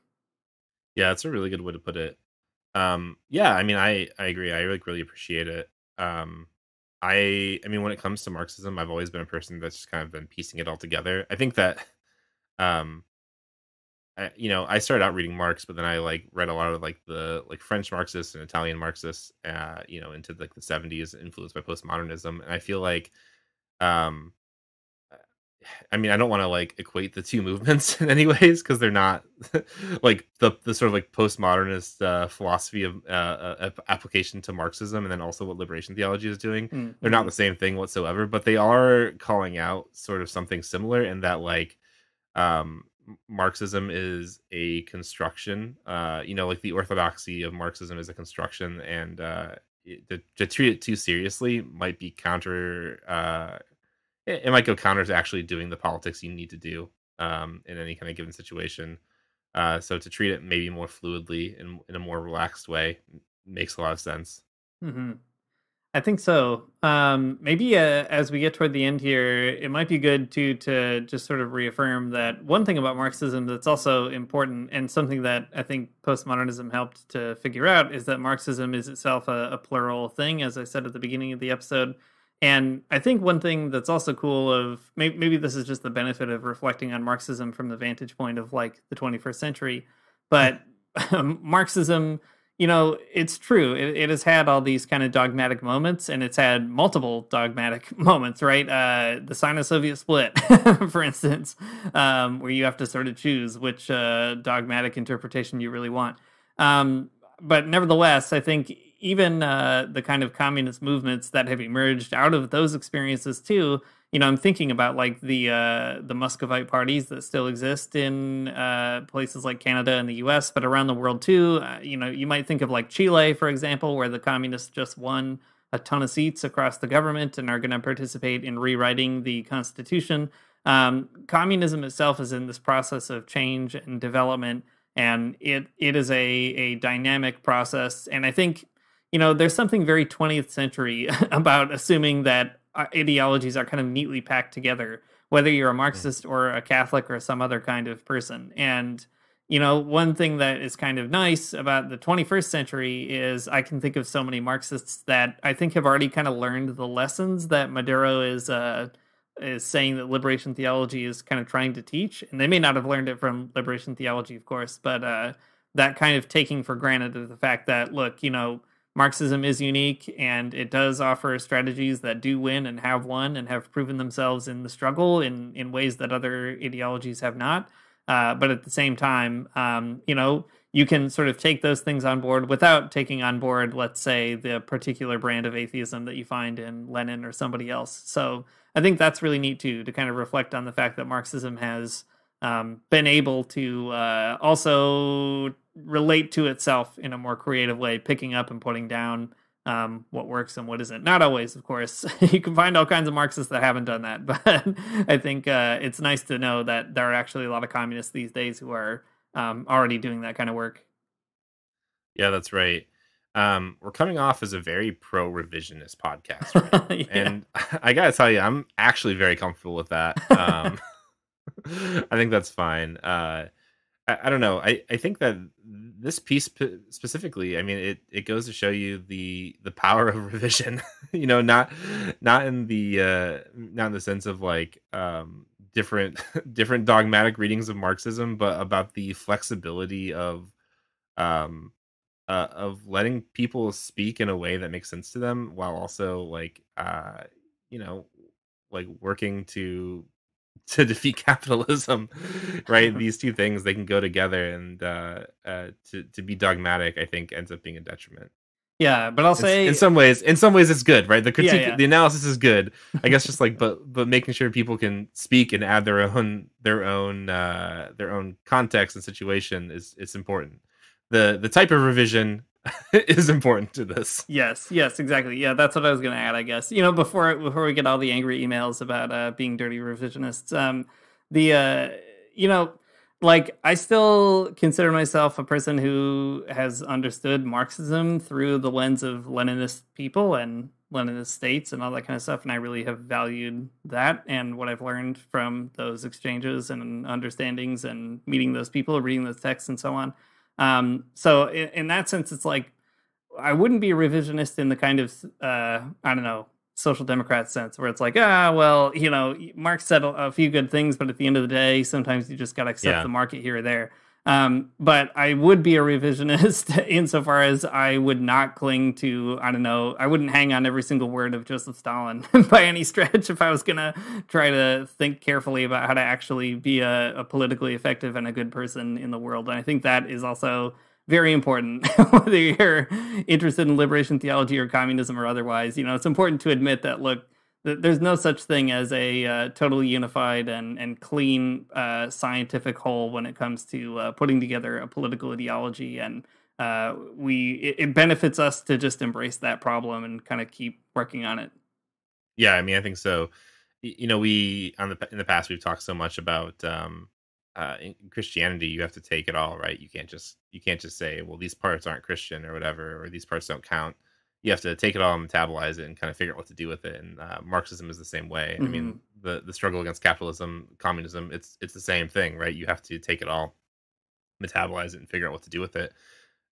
Yeah, it's a really good way to put it. Yeah, I mean, I agree. I really appreciate it. I mean, when it comes to Marxism, I've always been a person that's just kind of been piecing it all together. I think that, um, I started out reading Marx, but then I like read a lot of like the like French Marxists and Italian Marxists, into like the 70s, influenced by postmodernism. And I feel like, um, I mean, I don't want to like equate the two movements in any ways, because they're not like the sort of like postmodernist philosophy of application to Marxism, and then also what liberation theology is doing. Mm-hmm. They're not the same thing whatsoever, but they are calling out sort of something similar in that like Marxism is a construction. Like the orthodoxy of Marxism is a construction, and to treat it too seriously might be counter. It might go counter to actually doing the politics you need to do in any kind of given situation. So to treat it maybe more fluidly and in a more relaxed way makes a lot of sense. Mm-hmm. I think so. Maybe as we get toward the end here, it might be good to just sort of reaffirm that one thing about Marxism that's also important, and something that I think postmodernism helped to figure out, is that Marxism is itself a plural thing, as I said at the beginning of the episode. And I think one thing that's also cool of, maybe this is just the benefit of reflecting on Marxism from the vantage point of like the 21st century, but Marxism, it's true. It has had all these kind of dogmatic moments, and it's had multiple dogmatic moments, right? The Sino-Soviet split, for instance, where you have to sort of choose which dogmatic interpretation you really want. But nevertheless, I think even the kind of communist movements that have emerged out of those experiences too, I'm thinking about like the Muscovite parties that still exist in places like Canada and the US, but around the world too. You might think of like Chile, for example, where the communists just won a ton of seats across the government and are going to participate in rewriting the constitution. Communism itself is in this process of change and development, and it is a dynamic process. And I think, there's something very 20th century about assuming that ideologies are kind of neatly packed together, whether you're a Marxist or a Catholic or some other kind of person. And, one thing that is kind of nice about the 21st century is I can think of so many Marxists that I think have already kind of learned the lessons that Maduro is saying that liberation theology is kind of trying to teach. And they may not have learned it from liberation theology, of course, but that kind of taking for granted of the fact that, look, Marxism is unique, and it does offer strategies that do win and have won and have proven themselves in the struggle in ways that other ideologies have not. But at the same time, you can sort of take those things on board without taking on board, let's say, the particular brand of atheism that you find in Lenin or somebody else. So I think that's really neat too, to kind of reflect on the fact that Marxism has been able to also relate to itself in a more creative way, picking up and putting down what works and what isn't. Not always, of course. You can find all kinds of Marxists that haven't done that, but I think it's nice to know that there are actually a lot of communists these days who are already doing that kind of work. Yeah, that's right. We're coming off as a very pro-revisionist podcast, right? Yeah. And I gotta tell you, I'm actually very comfortable with that. I think that's fine. I don't know. I think that this piece specifically, I mean, it goes to show you the power of revision. Not in the sense of like different dogmatic readings of Marxism, but about the flexibility of letting people speak in a way that makes sense to them, while also like like working to defeat capitalism, right? These two things, they can go together, and to be dogmatic, I think, ends up being a detriment. Yeah, but I'll say in some ways it's good, right? The critique, Yeah. the analysis is good. I guess just like, but making sure people can speak and add their own context and situation is important. The type of revision is important to this. Yes, exactly. Yeah, that's what I was going to add, I guess. You know, before we get all the angry emails about being dirty revisionists, you know, like, I still consider myself a person who has understood Marxism through the lens of Leninist people and Leninist states and all that kind of stuff, and I really have valued that and what I've learned from those exchanges and understandings and meeting those people, reading those texts, and so on. So in that sense, it's like, I wouldn't be a revisionist in the kind of, I don't know, social democrat sense where it's like, well, you know, Marx said a few good things, but at the end of the day, sometimes you just got to accept the market here or there. But I would be a revisionist insofar as I would not cling to, I don't know, I wouldn't hang on every single word of Joseph Stalin by any stretch if I was going to try to think carefully about how to actually be a politically effective and a good person in the world. And I think that is also very important, whether you're interested in liberation theology or communism or otherwise. You know, it's important to admit that, look, there's no such thing as a totally unified and clean scientific whole when it comes to putting together a political ideology, and it benefits us to just embrace that problem and kind of keep working on it. Yeah, I mean, I think so. You know, in the past we've talked so much about in Christianity, you have to take it all, right? You can't just say, well, these parts aren't Christian or whatever, or these parts don't count. You have to take it all and metabolize it and kind of figure out what to do with it. And Marxism is the same way. I mean, the struggle against capitalism, communism, it's the same thing, right? You have to take it all, metabolize it, and figure out what to do with it,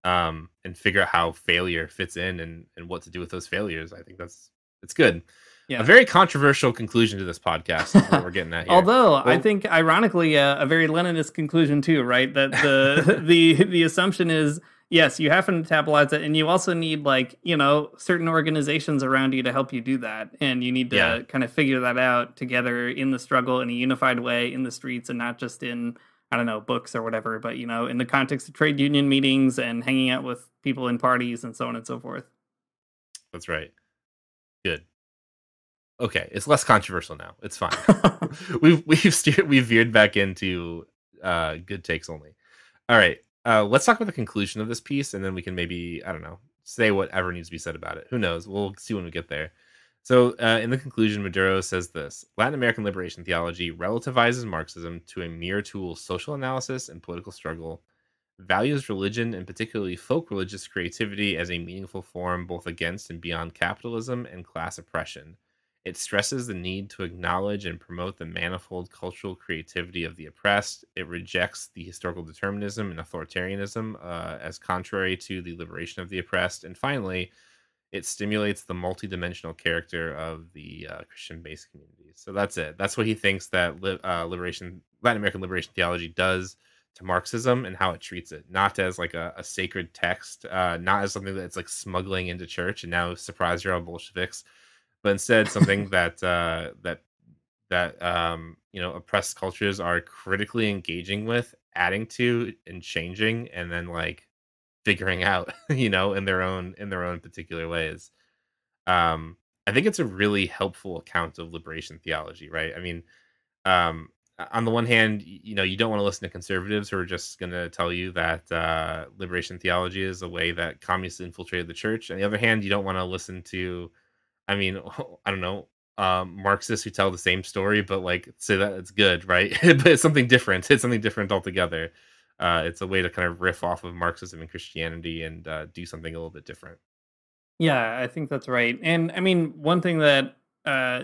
and figure out how failure fits in and what to do with those failures. I think it's good. Yeah. A very controversial conclusion to this podcast is what we're getting at here. Although, I think, ironically, a very Leninist conclusion too, right? That the assumption is, yes, you have to metabolize it, and you also need, like, you know, certain organizations around you to help you do that, and you need to kind of figure that out together in the struggle in a unified way in the streets, and not just in, I don't know, books or whatever, but, you know, in the context of trade union meetings and hanging out with people in parties and so on and so forth. That's right. Good. Okay, it's less controversial now. It's fine. we've veered back into good takes only. All right, let's talk about the conclusion of this piece, and then we can maybe, I don't know, say whatever needs to be said about it. Who knows? We'll see when we get there. So in the conclusion, Maduro says this: Latin American Liberation Theology relativizes Marxism to a mere tool of social analysis and political struggle, values religion and particularly folk religious creativity as a meaningful form both against and beyond capitalism and class oppression. It stresses the need to acknowledge and promote the manifold cultural creativity of the oppressed. It rejects the historical determinism and authoritarianism as contrary to the liberation of the oppressed. And finally, it stimulates the multidimensional character of the Christian-based communities. So that's it. That's what he thinks that Latin American Liberation Theology does to Marxism and how it treats it. Not as like a sacred text, not as something that's like smuggling into church and now surprise you're all Bolsheviks, but instead something that you know, oppressed cultures are critically engaging with, adding to, and changing, and then like figuring out, you know, in their own particular ways. I think it's a really helpful account of liberation theology, right? I mean, on the one hand, you know, you don't want to listen to conservatives who are just going to tell you that liberation theology is a way that communists infiltrated the church. On the other hand, you don't want to listen to, I mean, I don't know, Marxists who tell the same story, but like say that it's good, right? But it's something different. It's something different altogether. It's a way to kind of riff off of Marxism and Christianity and do something a little bit different. Yeah, I think that's right. And I mean, one thing that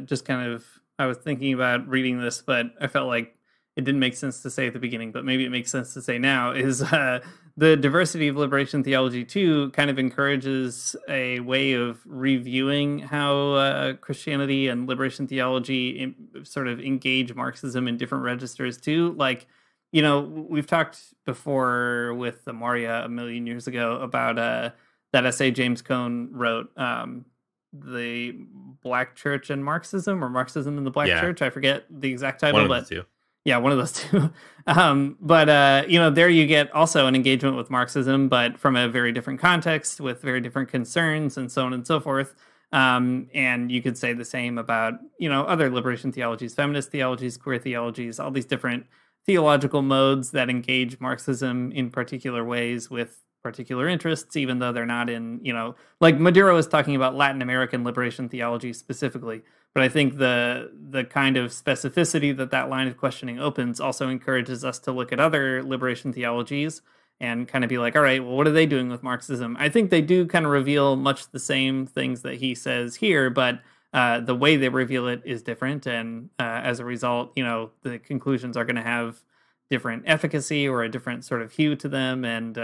just kind of, I was thinking about reading this, but I felt like it didn't make sense to say at the beginning, but maybe it makes sense to say now, is the diversity of liberation theology too kind of encourages a way of reviewing how Christianity and liberation theology sort of engage Marxism in different registers too. Like, you know, we've talked before with Maria a million years ago about that essay James Cone wrote, the Black Church and Marxism, or Marxism and the Black Church. I forget the exact title, but Yeah, one of those two. But there you get also an engagement with Marxism, but from a very different context with very different concerns and so on and so forth. And you could say the same about, other liberation theologies, feminist theologies, queer theologies, all these different theological modes that engage Marxism in particular ways with particular interests, even though they're not in, like Maduro is talking about Latin American Liberation Theology specifically. But I think the kind of specificity that line of questioning opens also encourages us to look at other liberation theologies and kind of be like, all right, well, what are they doing with Marxism? I think they do kind of reveal much the same things that he says here, but the way they reveal it is different. And as a result, the conclusions are going to have different efficacy or a different sort of hue to them. And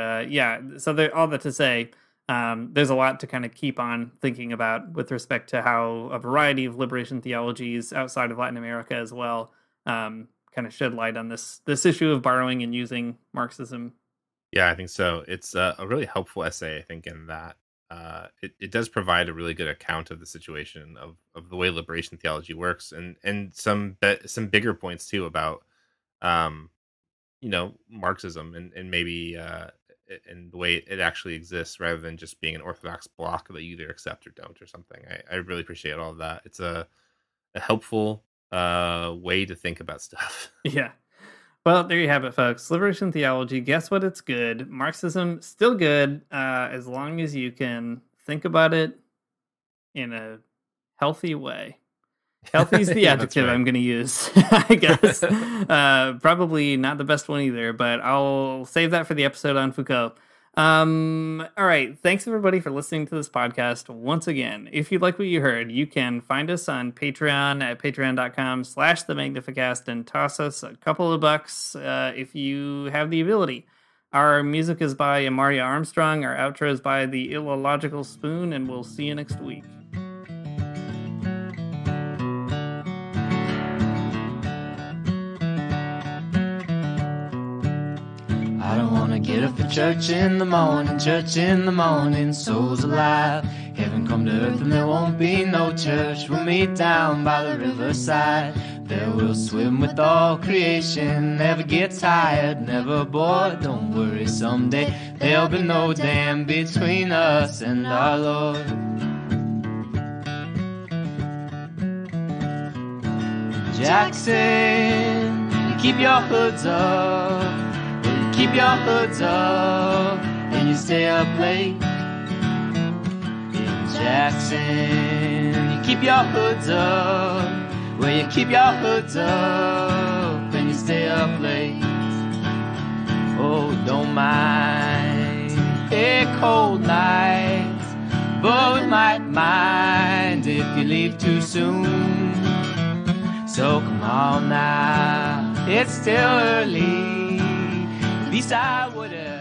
so all that to say, there's a lot to kind of keep on thinking about with respect to how a variety of liberation theologies outside of Latin America as well kind of shed light on this issue of borrowing and using Marxism. Yeah, I think so. It's a really helpful essay, I think, in that it does provide a really good account of the situation of the way liberation theology works, and some bigger points too about Marxism and maybe and the way it actually exists, rather than just being an orthodox block that you either accept or don't or something. I really appreciate all of that. It's a helpful way to think about stuff. Yeah. Well, there you have it, folks. Liberation theology, guess what? It's good. Marxism, still good, as long as you can think about it in a healthy way. Healthy is the adjective I'm going to use, I guess. Probably not the best one either, but I'll save that for the episode on Foucault. All right. Thanks, everybody, for listening to this podcast. Once again, if you like what you heard, you can find us on Patreon at patreon.com/the Magnificast and toss us a couple of bucks if you have the ability. Our music is by Amaria Armstrong. Our outro is by The Illogical Spoon, and we'll see you next week. I don't wanna get up for church in the morning, souls alive. Heaven come to earth and there won't be no church. We'll meet down by the riverside. There we'll swim with all creation. Never get tired, never bored. Don't worry, someday there'll be no dam between us and our Lord. Jackson, you keep your hoods up. Keep your hoods up and you stay up late. In Jackson, you keep your hoods up. Well, you keep your hoods up and you stay up late. Oh, don't mind a cold night, but we might mind if you leave too soon. So come on now, it's still early. At least I would have.